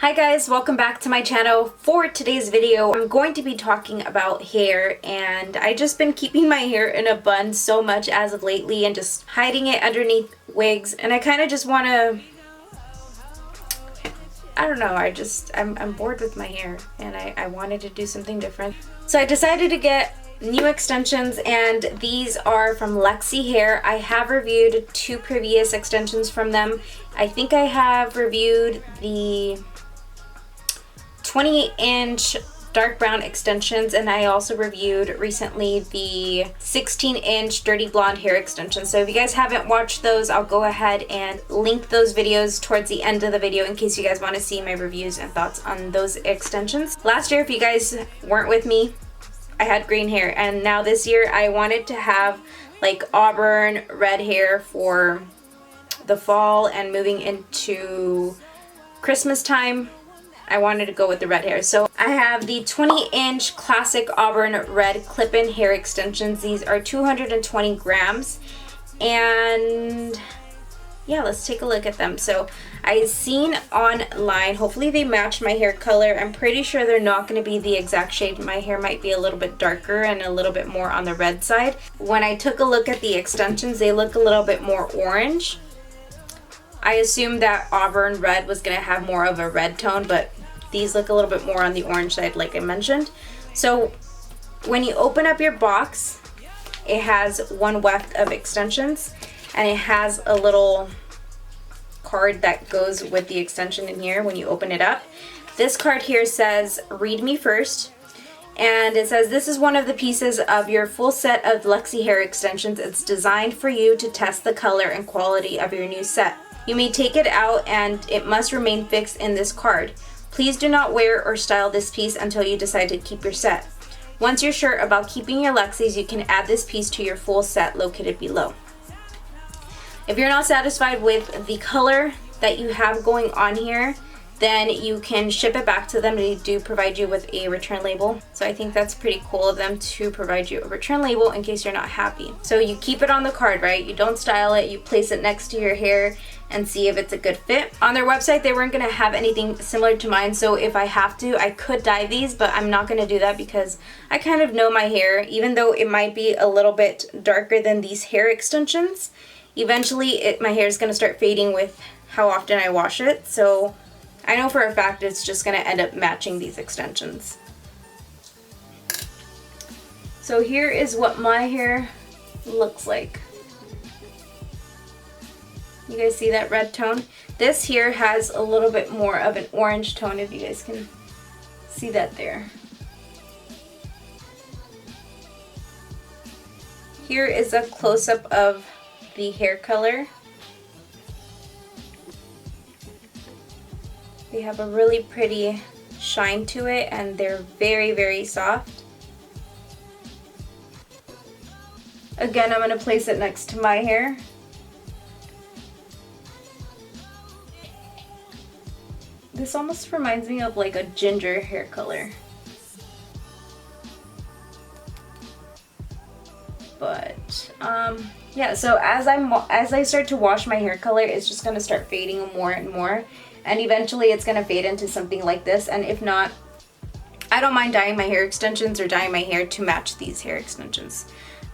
Hi guys, welcome back to my channel. For today's video, I'm going to be talking about hair, and I just been keeping my hair in a bun so much as of lately and just hiding it underneath wigs, and I kind of just want to, I don't know, I'm bored with my hair and I wanted to do something different. So I decided to get new extensions, and these are from Luxy Hair. I have reviewed 2 previous extensions from them. I think I have reviewed the 28-inch dark brown extensions, and I also reviewed recently the 16-inch dirty blonde hair extensions. So if you guys haven't watched those, I'll go ahead and link those videos towards the end of the video in case you guys want to see my reviews and thoughts on those extensions. Last year, if you guys weren't with me, I had green hair, and now this year I wanted to have like Auburn red hair for the fall and moving into Christmas time. I wanted to go with the red hair. So I have the 20-inch classic Auburn red clip-in hair extensions. These are 220 grams. And yeah, let's take a look at them. So I've seen online, hopefully they match my hair color. I'm pretty sure they're not going to be the exact shade. My hair might be a little bit darker and a little bit more on the red side. When I took a look at the extensions, they look a little bit more orange. I assumed that Auburn red was going to have more of a red tone, but these look a little bit more on the orange side like I mentioned. So when you open up your box, it has one weft of extensions, and it has a little card that goes with the extension in here when you open it up. This card here says, "Read me first." And it says, "This is one of the pieces of your full set of Luxy hair extensions. It's designed for you to test the color and quality of your new set. You may take it out and it must remain fixed in this card. Please do not wear or style this piece until you decide to keep your set. Once you're sure about keeping your Luxys, you can add this piece to your full set located below. If you're not satisfied with the color that you have going on here, then you can ship it back to them. They do provide you with a return label. So I think that's pretty cool of them to provide you a return label in case you're not happy. So you keep it on the card, right? You don't style it, you place it next to your hair and see if it's a good fit. On their website, they weren't gonna have anything similar to mine, so if I have to, I could dye these, but I'm not gonna do that because I kind of know my hair. Even though it might be a little bit darker than these hair extensions, eventually my hair is gonna start fading with how often I wash it. So I know for a fact it's just gonna end up matching these extensions. So here is what my hair looks like. You guys see that red tone? This here has a little bit more of an orange tone, if you guys can see that there. Here is a close-up of the hair color. They have a really pretty shine to it, and they're very, very soft. Again, I'm going to place it next to my hair. This almost reminds me of like a ginger hair color. But yeah, so as I start to wash my hair color, it's just going to start fading more and more. And eventually it's going to fade into something like this. And if not, I don't mind dyeing my hair extensions or dyeing my hair to match these hair extensions.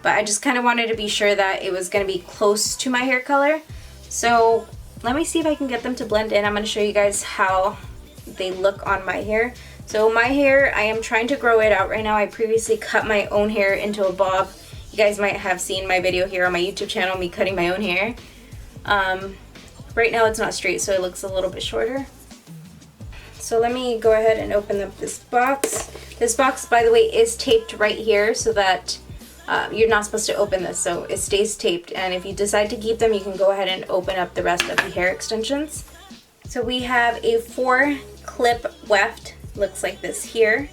But I just kind of wanted to be sure that it was going to be close to my hair color. So let me see if I can get them to blend in. I'm going to show you guys how they look on my hair. So my hair, I am trying to grow it out right now. I previously cut my own hair into a bob. You guys might have seen my video here on my YouTube channel, me cutting my own hair. Right now it's not straight, so it looks a little bit shorter. So let me go ahead and open up this box. This box, by the way, is taped right here so that you're not supposed to open this, so it stays taped. And if you decide to keep them, you can go ahead and open up the rest of the hair extensions. So we have a 4-clip weft, looks like this here.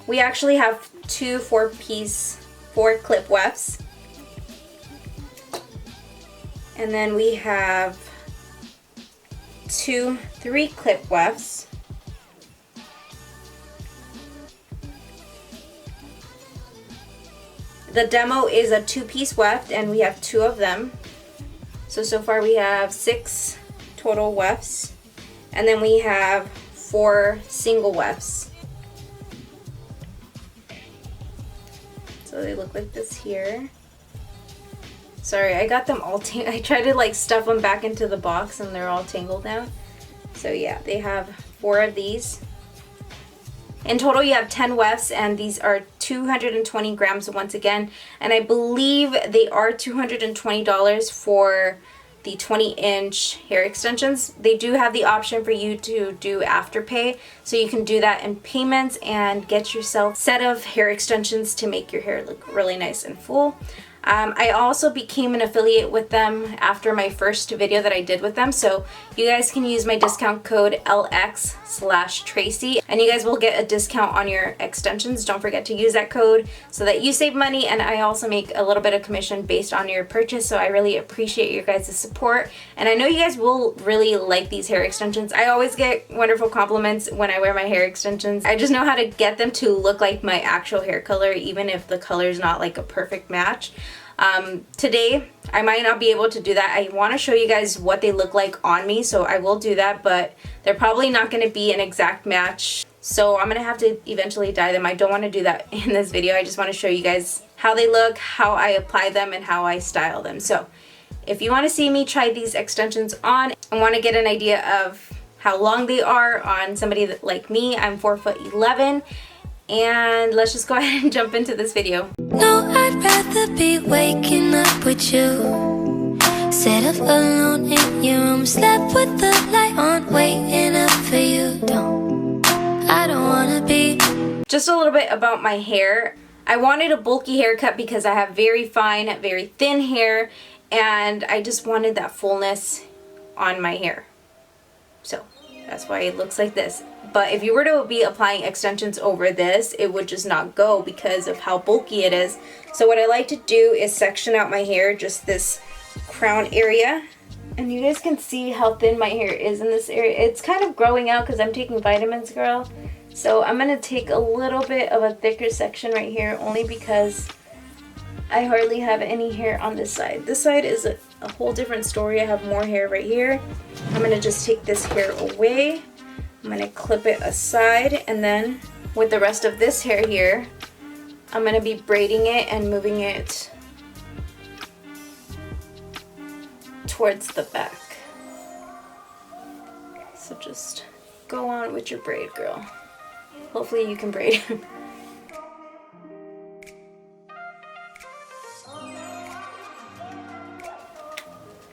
We actually have 2 4-clip wefts. And then we have 2 3-clip wefts. The demo is a 2-piece weft, and we have 2 of them. So far we have 6 total wefts, and then we have 4 single wefts. So they look like this here. Sorry, I got them all I tried to like stuff them back into the box and they're all tangled now. So yeah, they have 4 of these. In total you have 10 wefts, and these are 220 grams once again. And I believe they are $220 for the 20-inch hair extensions. They do have the option for you to do Afterpay, so you can do that in payments and get yourself a set of hair extensions to make your hair look really nice and full. I also became an affiliate with them after my first video that I did with them, so you guys can use my discount code LX/Tracey and you guys will get a discount on your extensions. Don't forget to use that code so that you save money, and I also make a little bit of commission based on your purchase, so I really appreciate your guys' support, and I know you guys will really like these hair extensions. I always get wonderful compliments when I wear my hair extensions. I just know how to get them to look like my actual hair color, even if the color is not like a perfect match. Today I might not be able to do that. I want to show you guys what they look like on me, so I will do that, but they're probably not going to be an exact match, so I'm going to have to eventually dye them. I don't want to do that in this video. I just want to show you guys how they look, how I apply them, and how I style them. So if you want to see me try these extensions on and want to get an idea of how long they are on somebody like me, I'm 4'11", and let's just go ahead and jump into this video. No, I'd rather be waking up with you, set up alone in your room, slept with the light on, waiting up for you. I don't wanna be. Just a little bit about my hair. I wanted a bulky haircut because I have very fine, very thin hair, and I just wanted that fullness on my hair. So that's why it looks like this. But if you were to be applying extensions over this, it would just not go because of how bulky it is. So what I like to do is section out my hair, just this crown area. And you guys can see how thin my hair is in this area. It's kind of growing out because I'm taking vitamins, girl. So I'm going to take a little bit of a thicker section right here, only because I hardly have any hair on this side. This side is a whole different story. I have more hair right here. I'm going to just take this hair away. I'm going to clip it aside, and then with the rest of this hair here, I'm going to be braiding it and moving it towards the back. So just go on with your braid, girl. Hopefully you can braid.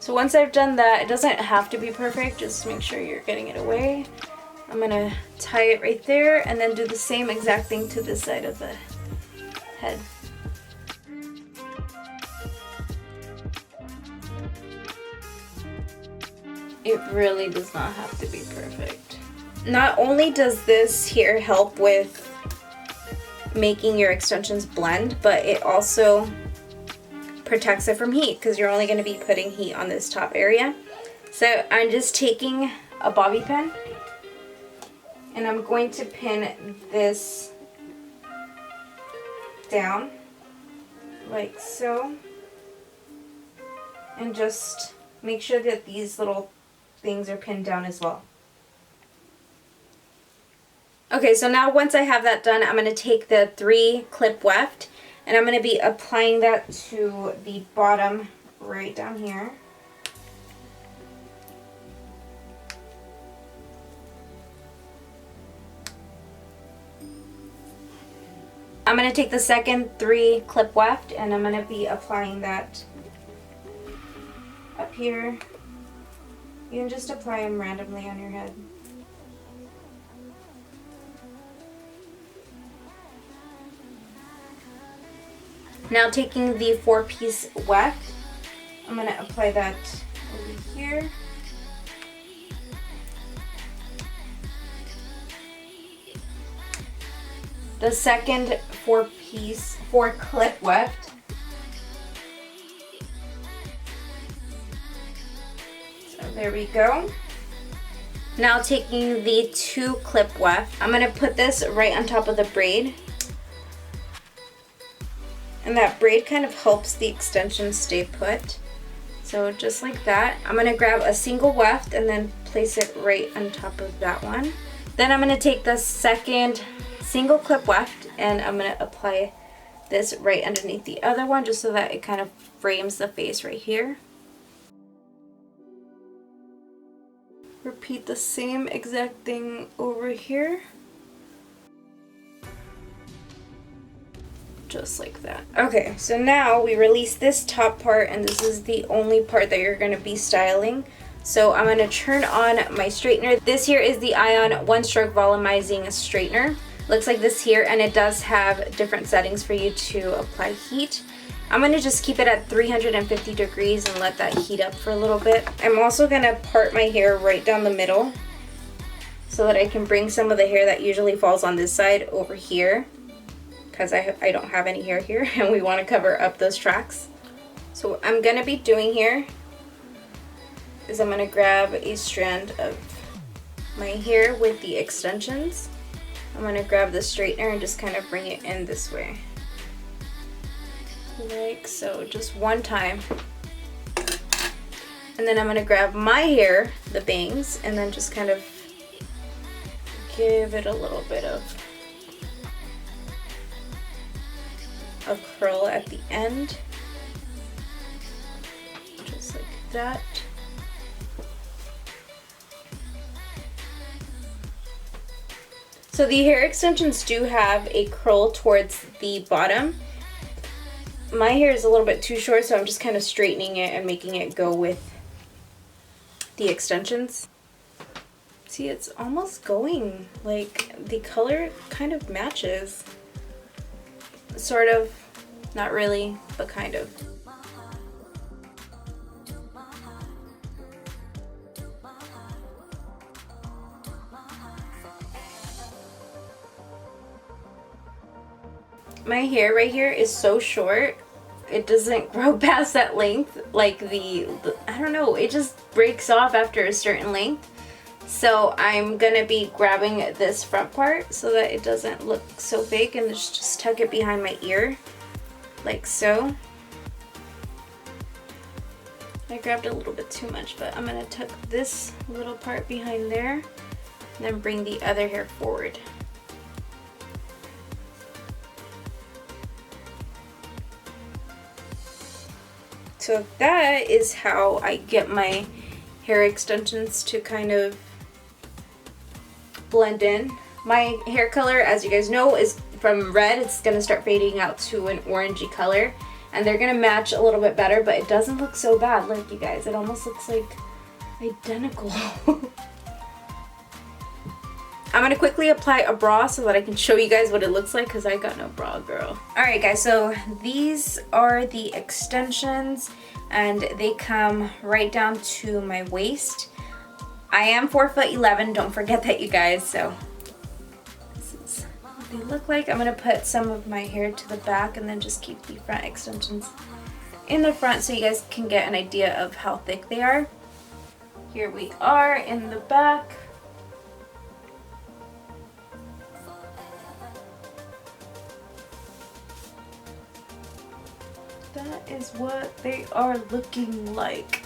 So once I've done that, it doesn't have to be perfect, just make sure you're getting it away. I'm gonna tie it right there and then do the same exact thing to this side of the head. It really does not have to be perfect. Not only does this here help with making your extensions blend, but it also protects it from heat because you're only going to be putting heat on this top area. So I'm just taking a bobby pin and I'm going to pin this down like so, and just make sure that these little things are pinned down as well. Okay, so now once I have that done, I'm going to take the 3 clip weft and I'm going to be applying that to the bottom right down here. I'm going to take the second 3 clip weft and I'm going to be applying that up here. You can just apply them randomly on your head. Now taking the 4-piece weft, I'm going to apply that over here. The second 4 clip weft. So there we go. Now taking the 2 clip weft, I'm going to put this right on top of the braid. And that braid kind of helps the extension stay put. So just like that. I'm gonna grab a single weft and then place it right on top of that one. Then I'm gonna take the second single clip weft and I'm gonna apply this right underneath the other one just so that it kind of frames the face right here. Repeat the same exact thing over here. Just like that. Okay, so now we release this top part and this is the only part that you're gonna be styling. So I'm gonna turn on my straightener. This here is the Ion One Stroke Volumizing Straightener. Looks like this here, and it does have different settings for you to apply heat. I'm gonna just keep it at 350 degrees and let that heat up for a little bit. I'm also gonna part my hair right down the middle so that I can bring some of the hair that usually falls on this side over here, because I don't have any hair here and we want to cover up those tracks. So what I'm gonna be doing here is I'm gonna grab a strand of my hair with the extensions. I'm gonna grab the straightener and just kind of bring it in this way. Like so, just one time. And then I'm gonna grab my hair, the bangs, and then just kind of give it a little bit of a curl at the end. Just like that. So the hair extensions do have a curl towards the bottom. My hair is a little bit too short, so I'm just kind of straightening it and making it go with the extensions. See, it's almost going, like the color kind of matches. Sort of, not really, but kind of. My hair right here is so short, it doesn't grow past that length, like the I don't know, it just breaks off after a certain length. So I'm gonna be grabbing this front part so that it doesn't look so fake, and just tuck it behind my ear, like so. I grabbed a little bit too much, but I'm gonna tuck this little part behind there, and then bring the other hair forward. So that is how I get my hair extensions to kind of blend in. My hair color, as you guys know, is from red. It's gonna start fading out to an orangey color, and they're gonna match a little bit better, but it doesn't look so bad. Like, you guys, it almost looks like identical. I'm gonna quickly apply a bra so that I can show you guys what it looks like, because I got no bra, girl. Alright guys, so these are the extensions, and they come right down to my waist. I am 4'11", don't forget that, you guys. So this is what they look like. I'm gonna put some of my hair to the back and then just keep the front extensions in the front so you guys can get an idea of how thick they are. Here we are in the back. That is what they are looking like.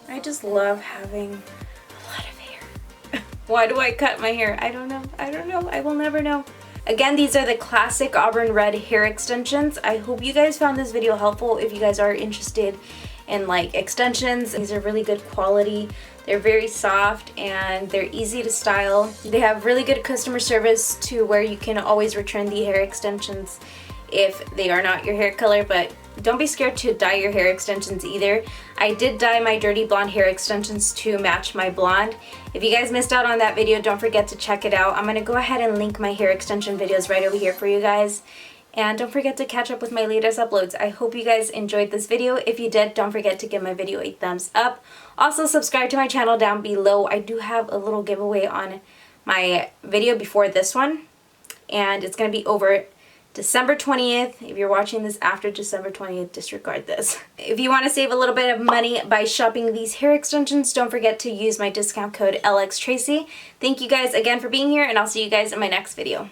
I just love having a lot of hair. Why do I cut my hair? I don't know. I don't know. I will never know. Again, these are the classic Auburn Red hair extensions. I hope you guys found this video helpful. If you guys are interested in like extensions, these are really good quality. They're very soft and they're easy to style. They have really good customer service to where you can always return the hair extensions if they are not your hair color, but don't be scared to dye your hair extensions either. I did dye my dirty blonde hair extensions to match my blonde. If you guys missed out on that video, don't forget to check it out. I'm gonna go ahead and link my hair extension videos right over here for you guys. And don't forget to catch up with my latest uploads. I hope you guys enjoyed this video. If you did, don't forget to give my video a thumbs up. Also, subscribe to my channel down below. I do have a little giveaway on my video before this one, and it's gonna be over December 20th. If you're watching this after December 20th, disregard this. If you want to save a little bit of money by shopping these hair extensions, don't forget to use my discount code LXTracey. Thank you guys again for being here, and I'll see you guys in my next video.